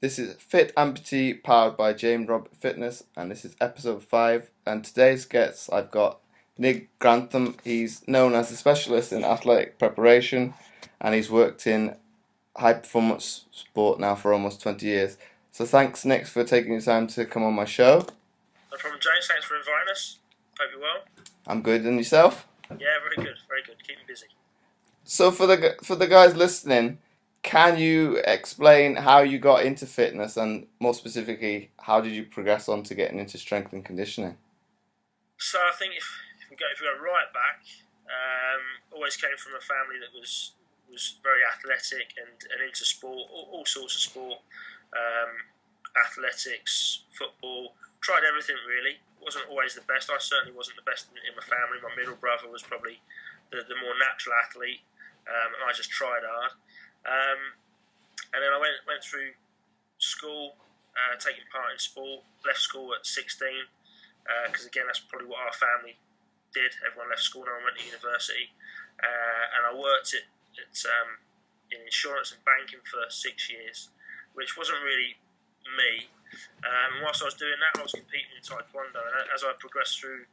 This is Fit Amputee powered by James Robert Fitness, and this is episode 5. And today's guest, I've got Nick Grantham. He's known as a specialist in athletic preparation, and he's worked in high performance sport now for almost 20 years. So thanks, Nick, for taking the time to come on my show. No problem, James. Thanks for inviting us. Hope you're well. I'm good, and yourself? Yeah, very good, very good. Keep me busy. So for the guys listening, can you explain how you got into fitness, and more specifically, how did you progress on to getting into strength and conditioning? So I think if we go right back, always came from a family that was very athletic and into sport, all sorts of sport, athletics, football. Tried everything really. Wasn't always the best. I certainly wasn't the best in my family. My middle brother was probably the more natural athlete, and I just tried hard. And then I went through school, taking part in sport. Left school at 16 because again that's probably what our family did. Everyone left school, no one went to university, and I worked in insurance and banking for 6 years, which wasn't really me. And whilst I was doing that, I was competing in taekwondo, and as I progressed through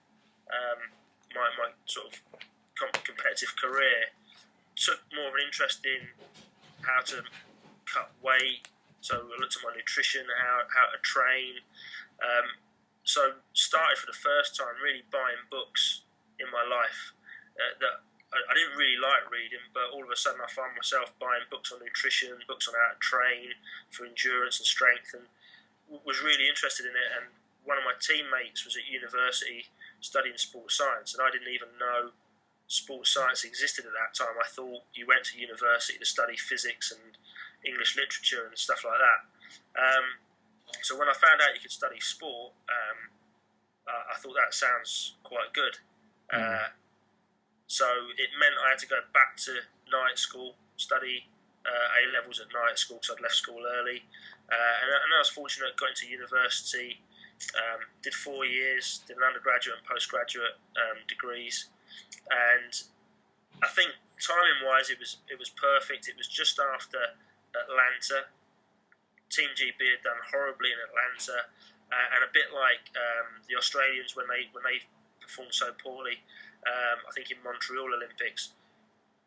my sort of competitive career, took more of an interest in how to cut weight. So I looked at my nutrition, how to train. So started for the first time really buying books in my life that I didn't really like reading, but all of a sudden I found myself buying books on nutrition, books on how to train for endurance and strength, and was really interested in it. And one of my teammates was at university studying sports science, and I didn't even know sports science existed at that time. I thought you went to university to study physics and English literature and stuff like that. So when I found out you could study sport, I thought that sounds quite good. So it meant I had to go back to night school, study A levels at night school because I'd left school early, and I was fortunate, got into university, did 4 years, did an undergraduate and postgraduate degrees, and I think timing wise it was perfect. It was just after Atlanta. Team GB had done horribly in Atlanta, and a bit like the Australians when they performed so poorly. I think in Montreal Olympics,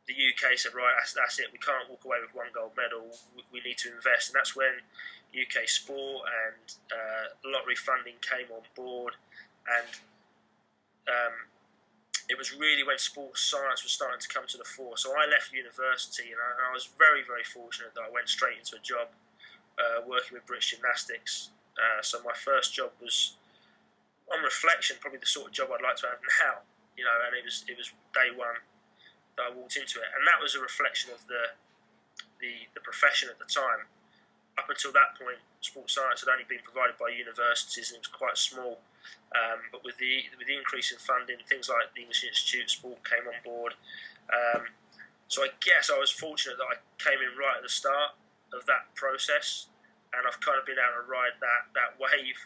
the UK said, right, that's it. We can't walk away with one gold medal. We need to invest, and that's when UK Sport and lottery funding came on board, and it was really when sports science was starting to come to the fore. So I left university, and I was very, very fortunate that I went straight into a job working with British Gymnastics. So my first job was, on reflection, probably the sort of job I'd like to have now. And it was day one that I walked into it, and that was a reflection of the profession at the time. Up until that point, sports science had only been provided by universities, and it was quite small. But with the increase in funding, things like the English Institute of Sport came on board. So I guess I was fortunate that I came in right at the start of that process, and I've kind of been able to ride that wave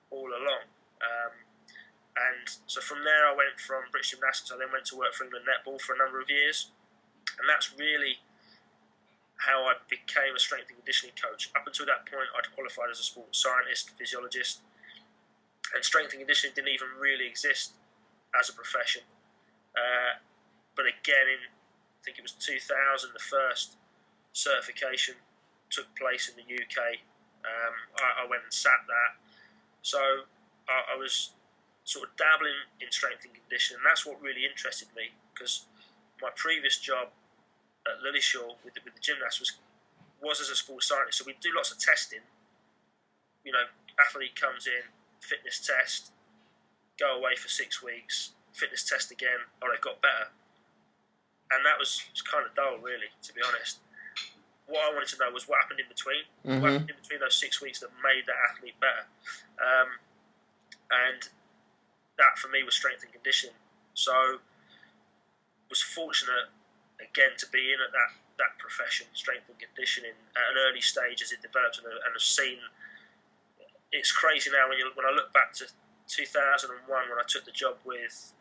all along. And so from there, I went from British Gymnastics. I then went to work for England Netball for a number of years, and that's really how I became a strength and conditioning coach. Up until that point, I'd qualified as a sports scientist, physiologist, and strength and conditioning didn't even really exist as a profession. But again, I think it was 2000, the first certification took place in the UK. I went and sat that. So I was sort of dabbling in strength and conditioning, and that's what really interested me, because my previous job at Lillishall with the gymnasts was as a sports scientist. So we do lots of testing. Athlete comes in, fitness test, go away for 6 weeks, fitness test again, or they've got better. And that was kind of dull, really, to be honest. What I wanted to know was what happened in between. Mm-hmm. What happened in between those 6 weeks that made that athlete better. And that for me was strength and conditioning. So was fortunate again to be in at that profession, strength and conditioning, at an early stage as it developed, and have seen. It's crazy now when I look back to 2001 when I took the job with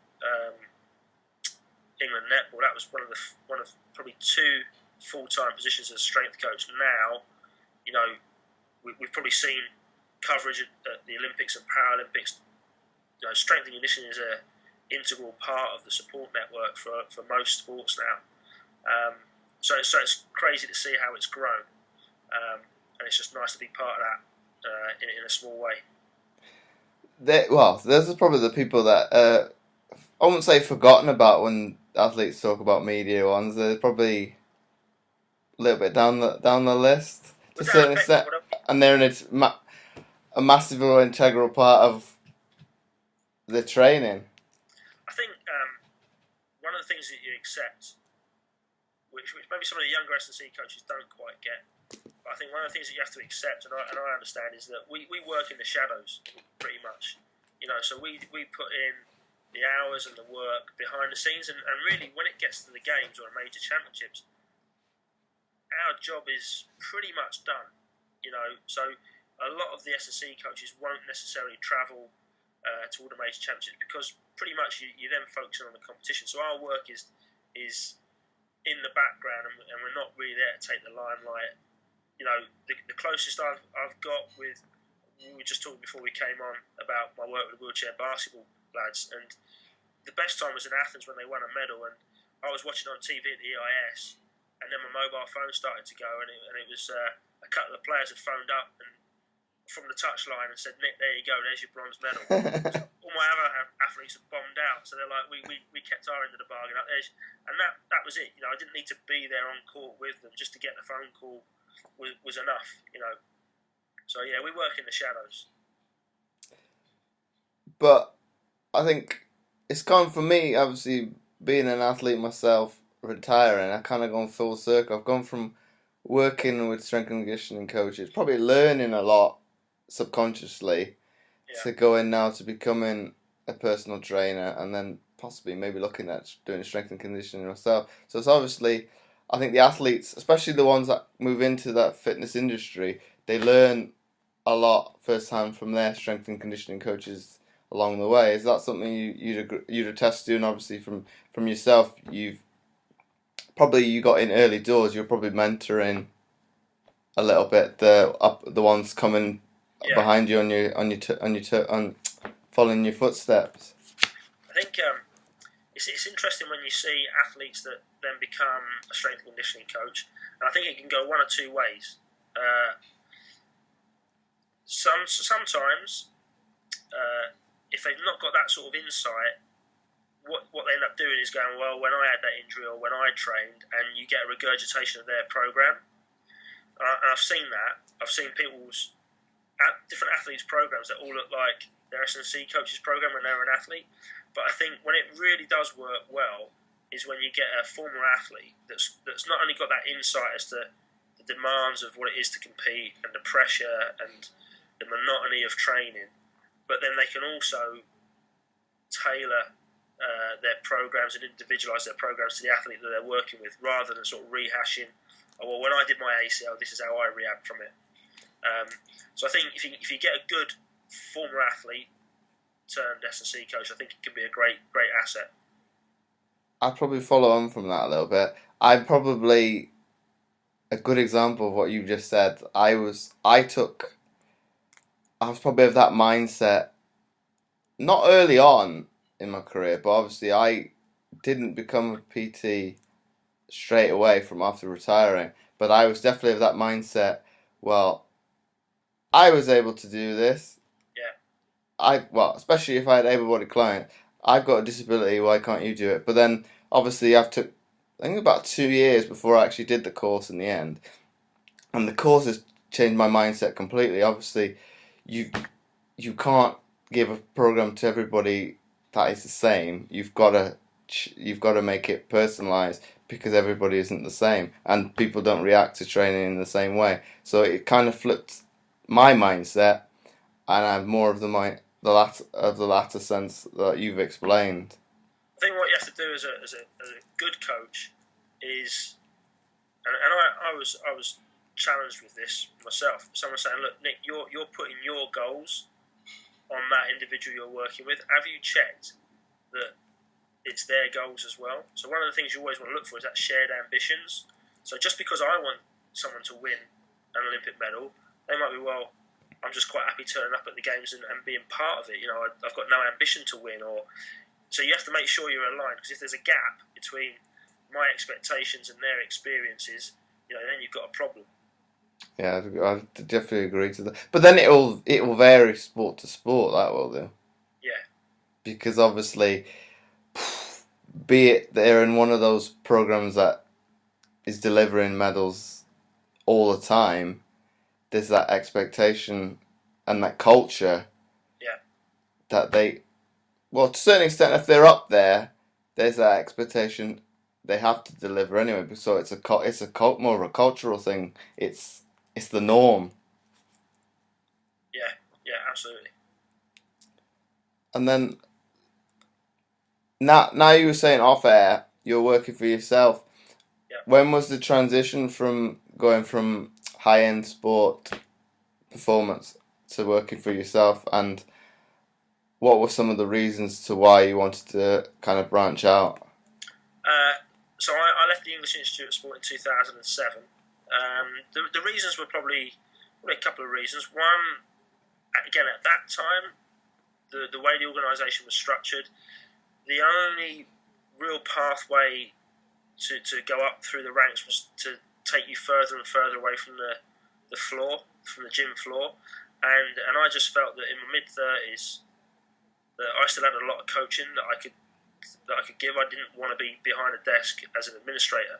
England Netball. That was one of probably 2 full-time positions as a strength coach. Now, we've probably seen coverage at the Olympics and Paralympics. Strength and conditioning is a integral part of the support network for most sports now. So it's crazy to see how it's grown, and it's just nice to be part of that in a small way. Those are probably the people that I wouldn't say forgotten about when athletes talk about media ones. They're probably a little bit down the list to a certain extent, and they're a massive or integral part of the training. I think one of the things that you accept, which maybe some of the younger S&C coaches don't quite get, but I think one of the things that you have to accept, and I understand, is that we work in the shadows pretty much. So we put in the hours and the work behind the scenes, and really when it gets to the games or major championships, our job is pretty much done. So a lot of the S&C coaches won't necessarily travel to all the major championships because pretty much you then focusing on the competition. So our work is in the background, and we're not really there to take the limelight. The closest I've got with, we were just talking before we came on about my work with the wheelchair basketball lads, and the best time was in Athens when they won a medal, and I was watching on TV at the EIS, and then my mobile phone started to go, and it was a couple of the players had phoned up and from the touchline and said, "Nick, there you go, there's your bronze medal." All my other athletes had bombed out, so they're like, we kept our end of the bargain up there, and that was it. I didn't need to be there on court with them, just to get the phone call was enough. So yeah, we work in the shadows. But I think it's gone for me, obviously being an athlete myself, retiring, I kind of gone full circle. I've gone from working with strength and conditioning coaches, probably learning a lot subconsciously, to going now to becoming a personal trainer, and then possibly maybe looking at doing strength and conditioning myself. So it's obviously, I think the athletes, especially the ones that move into that fitness industry, they learn a lot firsthand from their strength and conditioning coaches along the way. Is that something you'd attest to? And obviously from yourself, you got in early doors. You're probably mentoring a little bit the ones coming behind you on following your footsteps. I think it's interesting when you see athletes that then become a strength and conditioning coach, and I think it can go one or two ways. Sometimes, if they've not got that sort of insight, what they end up doing is going, well, when I had that injury or when I trained, and you get a regurgitation of their program. And I've seen that. I've seen different athletes' programs that all look like their S&C coach's program when they're an athlete. But I think when it really does work well is when you get a former athlete that's not only got that insight as to the demands of what it is to compete and the pressure and the monotony of training, but then they can also tailor their programs and individualise their programs to the athlete that they're working with, rather than sort of rehashing, oh, well, when I did my ACL, this is how I react from it. So I think if you get a good former athlete turned S&C coach, I think it can be a great asset. I'd probably follow on from that a little bit. I'm probably a good example of what you just said. I was probably of that mindset, not early on in my career, but obviously I didn't become a PT straight away from after retiring. But I was definitely of that mindset. Well, I was able to do this. Yeah. Especially if I had an able-bodied client, I've got a disability. Why can't you do it? But then, obviously, I think about 2 years before I actually did the course in the end, and the course has changed my mindset completely. Obviously, you can't give a program to everybody that is the same. You've got to make it personalized, because everybody isn't the same, and people don't react to training in the same way. So it kind of flipped my mindset, and I have more of the latter sense that you've explained. I think what you have to do as a good coach is, and I was challenged with this myself. Someone saying, "Look, Nick, you're putting your goals on that individual you're working with. Have you checked that it's their goals as well?" So one of the things you always want to look for is that shared ambitions. So just because I want someone to win an Olympic medal, They might be, well, I'm just quite happy turning up at the games and being part of it. I've got no ambition to win, so you have to make sure you're aligned, because if there's a gap between my expectations and their experiences, then you've got a problem. Yeah, I definitely agree to that. But then it will vary sport to sport. That will do. Yeah, Because obviously, be it they're in one of those programs that is delivering medals all the time, there's that expectation and that culture yeah, that well, to a certain extent, if they're up there, there's that expectation they have to deliver anyway. So more of a cultural thing. It's the norm. yeah, absolutely. And then now you were saying off air, you're working for yourself. Yeah. When was the transition from going from high end sport performance to working for yourself, and what were some of the reasons to why you wanted to kind of branch out? So I left the English Institute of Sport in 2007. The reasons were probably a couple of reasons. One, again, at that time, the way the organisation was structured, the only real pathway to go up through the ranks was to take you further and further away from the floor, from the gym floor, and I just felt that in my mid-30s that I still had a lot of coaching that I could give. I didn't want to be behind a desk as an administrator.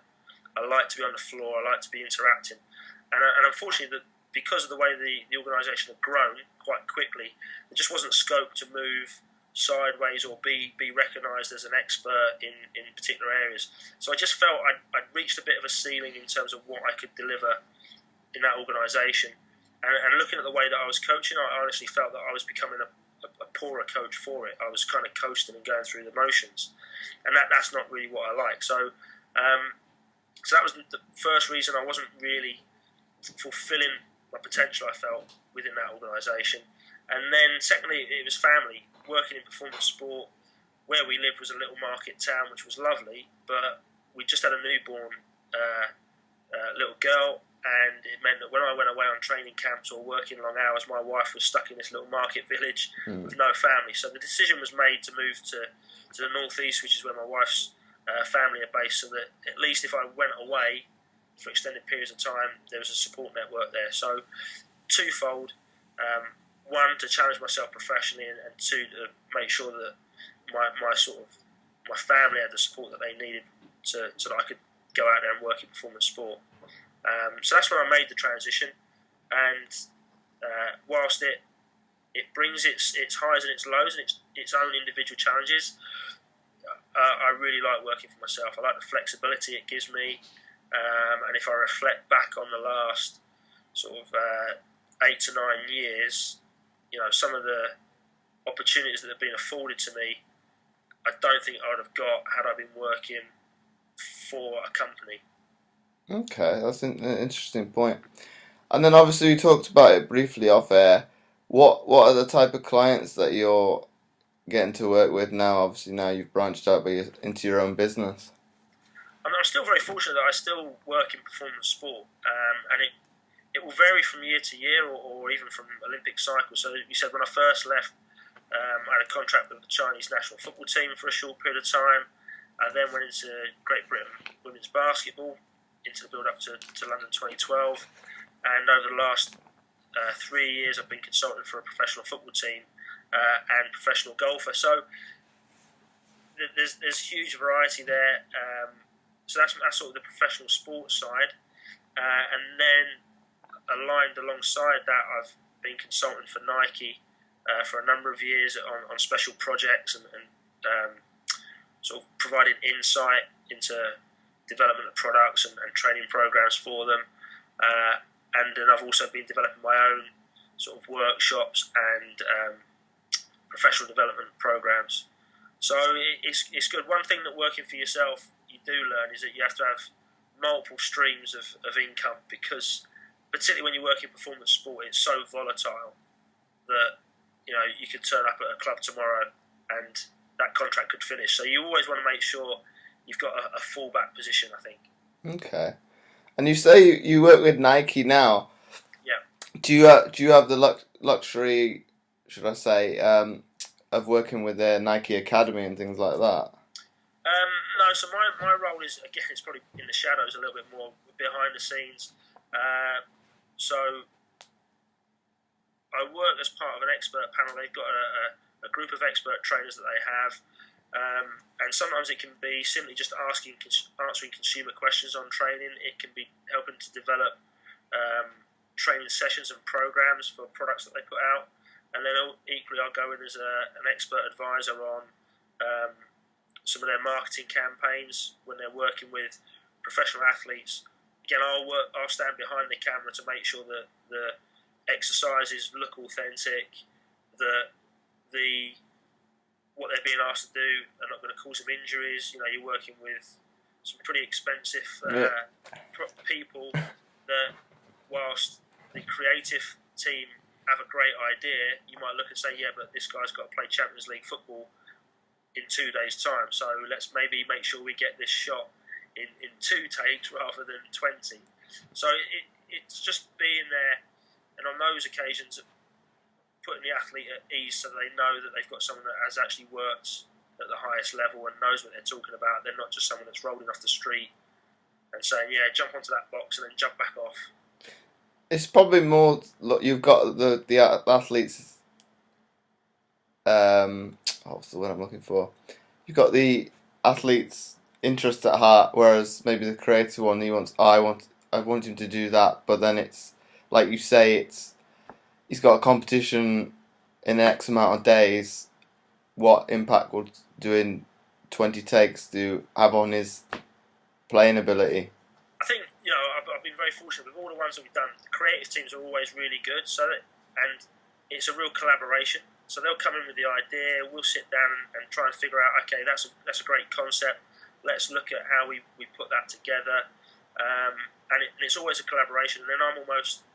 I like to be on the floor. I like to be interacting, and unfortunately, because of the way the organisation had grown quite quickly, there just wasn't scope to move sideways or be recognised as an expert in particular areas. So I just felt I'd reached a bit of a ceiling in terms of what I could deliver in that organisation. And looking at the way that I was coaching, I honestly felt that I was becoming a poorer coach for it. I was kind of coasting and going through the motions, and that's not really what I like. So that was the first reason I wasn't really fulfilling my potential, I felt, within that organisation. And then secondly, it was family. Working in performance sport, where we lived was a little market town, which was lovely, but we just had a newborn little girl, and it meant that when I went away on training camps or working long hours, my wife was stuck in this little market village with no family. So the decision was made to move to the northeast, which is where my wife's family are based, so that at least if I went away for extended periods of time, there was a support network there. So twofold. One, to challenge myself professionally, and two, to make sure that my family had the support that they needed so that I could go out there and work in performance sport. So that's when I made the transition, and whilst it brings its highs and its lows and its own individual challenges, I really like working for myself. I like the flexibility it gives me, and if I reflect back on the last sort of 8 to 9 years, some of the opportunities that have been afforded to me, I don't think I would have got had I been working for a company. Okay, that's an interesting point. And then obviously you talked about it briefly off air. What are the type of clients that you're getting to work with now? Obviously now you've branched out into your own business. I'm still very fortunate that I still work in performance sport, and it will vary from year to year or even from Olympic cycles. So you said when I first left, I had a contract with the Chinese national football team for a short period of time. I then went into Great Britain women's basketball, into the build-up to London 2012. And over the last 3 years, I've been consultant for a professional football team and professional golfer. So there's huge variety there. So that's sort of the professional sports side. And then aligned alongside that, I've been consultant for Nike for a number of years on special projects and sort of providing insight into development of products and training programs for them. And then I've also been developing my own sort of workshops and professional development programs. So it's good. One thing that working for yourself you do learn is that you have to have multiple streams of income, because particularly when you work in performance sport, it's so volatile that you could turn up at a club tomorrow and that contract could finish. So you always want to make sure you've got a fallback position, I think. Okay. And you say you work with Nike now. Yeah. Do you have the luxury, should I say, of working with the Nike Academy and things like that? No, so my role is, again, it's probably in the shadows a little bit more, behind the scenes. So I work as part of an expert panel. They've got a group of expert trainers that they have, and sometimes it can be simply just answering consumer questions on training. It can be helping to develop training sessions and programs for products that they put out, and then equally I'll go in as an expert advisor on some of their marketing campaigns when they're working with professional athletes. Again, I'll stand behind the camera to make sure that the exercises look authentic, that what they're being asked to do are not going to cause them injuries. You know, you're working with some pretty expensive people that, whilst the creative team have a great idea, you might look and say, yeah, but this guy's got to play Champions League football in 2 days' time, so let's maybe make sure we get this shot in 2 takes rather than 20. So it's just being there, and on those occasions, putting the athlete at ease so they know that they've got someone that has actually worked at the highest level and knows what they're talking about. They're not just someone that's rolling off the street and saying, yeah, jump onto that box and then jump back off. It's probably more. Look, you've got the athletes. What's the word I'm looking for? You've got the athlete's interest at heart, whereas maybe the creative one, I want him to do that, but then it's like you say, he's got a competition in X amount of days. What impact would doing 20 takes do have on his playing ability? I think, I've been very fortunate with all the ones that we've done. The creative teams are always really good, and it's a real collaboration. So they'll come in with the idea. We'll sit down and try and figure out. Okay, that's a great concept. Let's look at how we put that together. And it's always a collaboration. And then I'm almost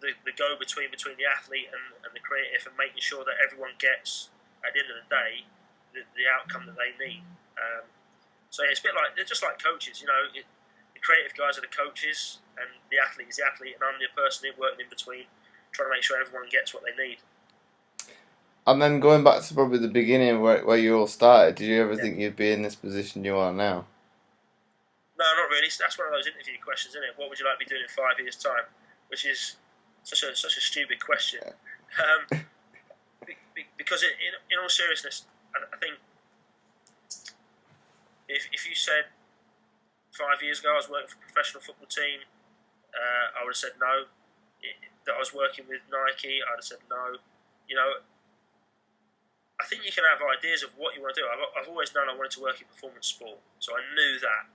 the go between the athlete and the creative, and making sure that everyone gets, at the end of the day, the outcome that they need. So yeah, it's a bit like, they're just like coaches. The creative guys are the coaches, and the athlete is the athlete, and I'm the person working in between, trying to make sure everyone gets what they need. And then going back to probably the beginning where you all started, did you ever Yeah. think you'd be in this position you are now? No, not really. That's one of those interview questions, isn't it? What would you like to be doing in 5 years' time? Which is such a stupid question. Because in all seriousness, I think if you said 5 years ago I was working for a professional football team, I would have said no. That I was working with Nike, I'd have said no. I think you can have ideas of what you want to do. I've always known I wanted to work in performance sport, so I knew that.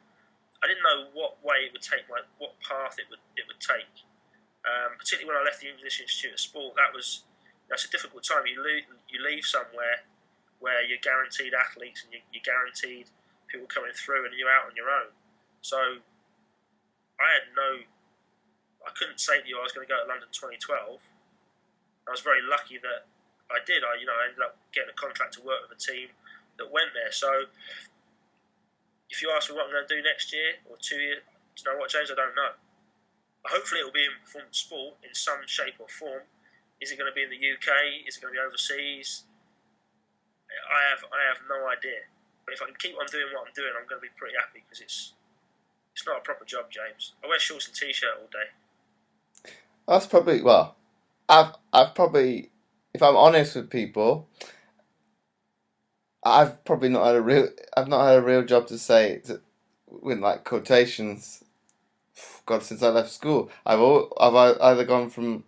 I didn't know what way it would take, what path it would take. Particularly when I left the English Institute of Sport, that's a difficult time. You leave somewhere where you're guaranteed athletes and you're guaranteed people coming through, and you're out on your own. So I couldn't say to you I was going to go to London 2012. I was very lucky that I did. I ended up getting a contract to work with a team that went there. So if you ask me what I'm going to do next year or 2 years, do you know what, James? I don't know. Hopefully it will be in performance sport in some shape or form. Is it going to be in the UK? Is it going to be overseas? I have no idea. But if I can keep on doing what I'm doing, I'm going to be pretty happy, because it's not a proper job, James. I wear shorts and t-shirt all day. That's probably, well, I've probably, if I'm honest with people, I've not had a real job to say with like quotations. God, since I left school, I've either gone from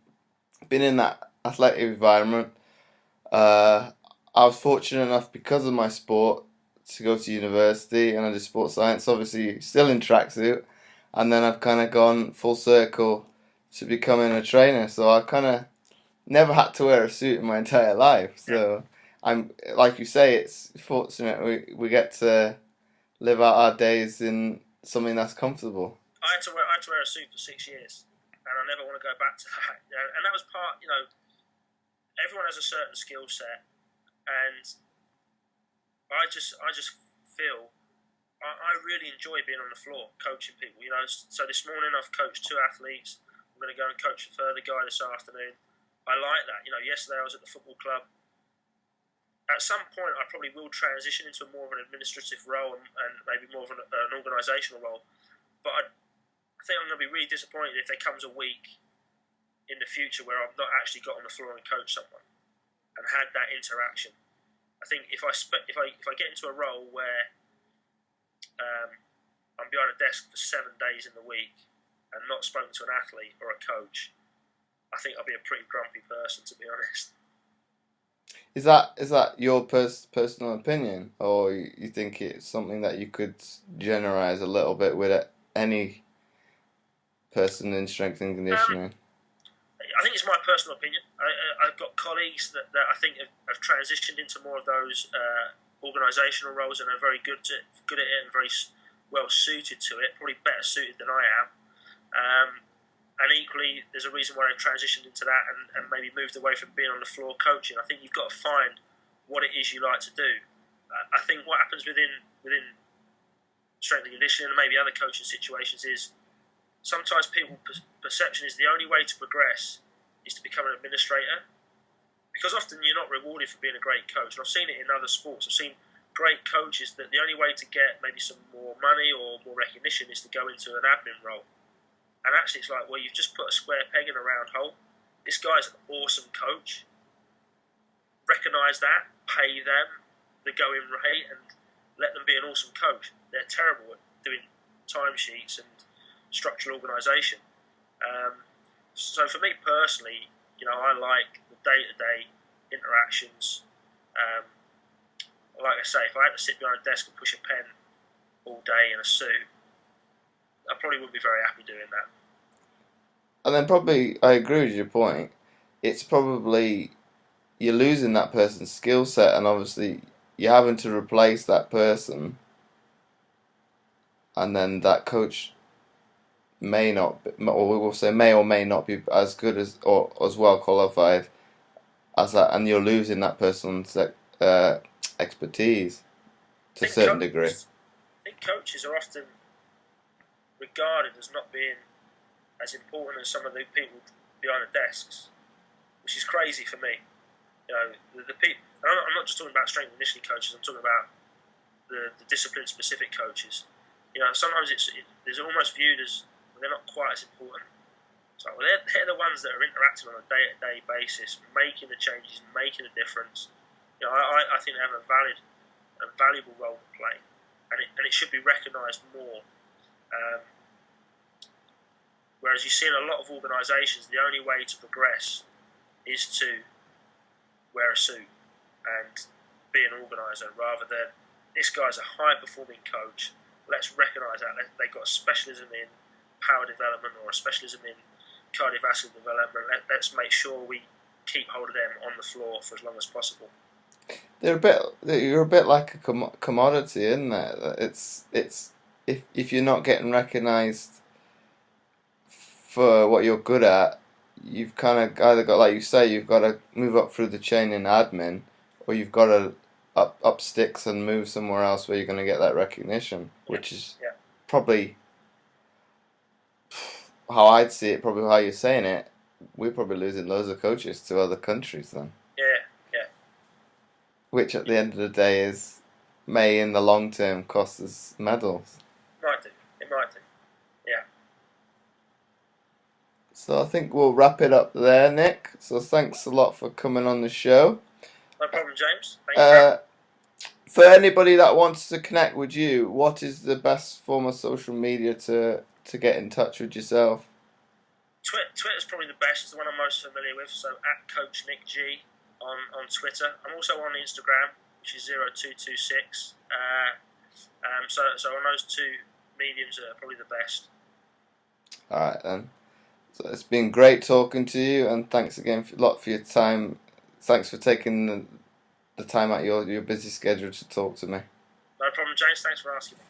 being in that athletic environment. I was fortunate enough, because of my sport, to go to university, and I did sports science. Obviously, still in tracksuit, and then I've kind of gone full circle to becoming a trainer. So I've kind of never had to wear a suit in my entire life. So I'm, like you say, it's fortunate we get to live out our days in something that's comfortable. I had to wear a suit for 6 years, and I never want to go back to that. And that was part. Everyone has a certain skill set, and I just feel I really enjoy being on the floor coaching people. So this morning I've coached 2 athletes. I'm going to go and coach a further guy this afternoon. I like that. Yesterday I was at the football club. At some point, I probably will transition into more of an administrative role and maybe more of an organisational role. But I think I'm going to be really disappointed if there comes a week in the future where I've not actually got on the floor and coached someone and had that interaction. I think if I get into a role where I'm behind a desk for 7 days in the week and not spoken to an athlete or a coach, I think I'll be a pretty grumpy person, to be honest. Is that your personal opinion, or you think it's something that you could generalize a little bit with any person in strength and conditioning? I think it's my personal opinion. I've got colleagues that I think have transitioned into more of those organisational roles and are very good at it and very well suited to it, probably better suited than I am. And equally, there's a reason why they've transitioned into that and maybe moved away from being on the floor coaching. I think you've got to find what it is you like to do. I think what happens within strength and conditioning and maybe other coaching situations is sometimes people's perception is the only way to progress is to become an administrator, because often you're not rewarded for being a great coach. And I've seen it in other sports. I've seen great coaches that the only way to get maybe some more money or more recognition is to go into an admin role. And actually it's like, well, you've just put a square peg in a round hole. This guy's an awesome coach. Recognise that, pay them the going rate and let them be an awesome coach. They're terrible at doing timesheets and structural organisation. So for me personally, I like the day-to-day interactions. Like I say, if I had to sit behind a desk and push a pen all day in a suit, I probably wouldn't be very happy doing that. And then probably, I agree with your point. It's probably you're losing that person's skill set, and obviously you're having to replace that person, and then that coach may not, or we will say may or may not be as good as or as well qualified as that, and you're losing that person's expertise to a certain degree. I think coaches are often regarded as not being as important as some of the people behind the desks, which is crazy for me. The people. I'm not just talking about strength and conditioning coaches. I'm talking about the discipline-specific coaches. Sometimes it's almost viewed as they're not quite as important. So they're the ones that are interacting on a day-to-day basis, making the changes, making a difference. I think they have a valid and valuable role to play, and it should be recognised more. Whereas you see in a lot of organisations, the only way to progress is to wear a suit and be an organiser, rather than this guy's a high-performing coach. Let's recognise that they've got a specialism in power development or a specialism in cardiovascular development. Let's make sure we keep hold of them on the floor for as long as possible. You're a bit like a commodity, isn't it? It's if you're not getting recognised for what you're good at, you've kind of either got, like you say, you've got to move up through the chain in admin, or you've got to up sticks and move somewhere else where you're going to get that recognition, which is probably how I'd see it, probably how you're saying it. We're probably losing loads of coaches to other countries then. Yeah. Which at the end of the day may in the long term cost us medals. It might do. Yeah. So I think we'll wrap it up there, Nick. So thanks a lot for coming on the show. No problem, James. Thank you. For anybody that wants to connect with you, what is the best form of social media to get in touch with yourself? Twitter's probably the best. It's the one I'm most familiar with. So at Coach Nick G on Twitter. I'm also on Instagram, which is 0226. So on those two mediums are probably the best. Alright then. So it's been great talking to you, and thanks again a lot for your time. Thanks for taking the time out of your busy schedule to talk to me. No problem, James. Thanks for asking me.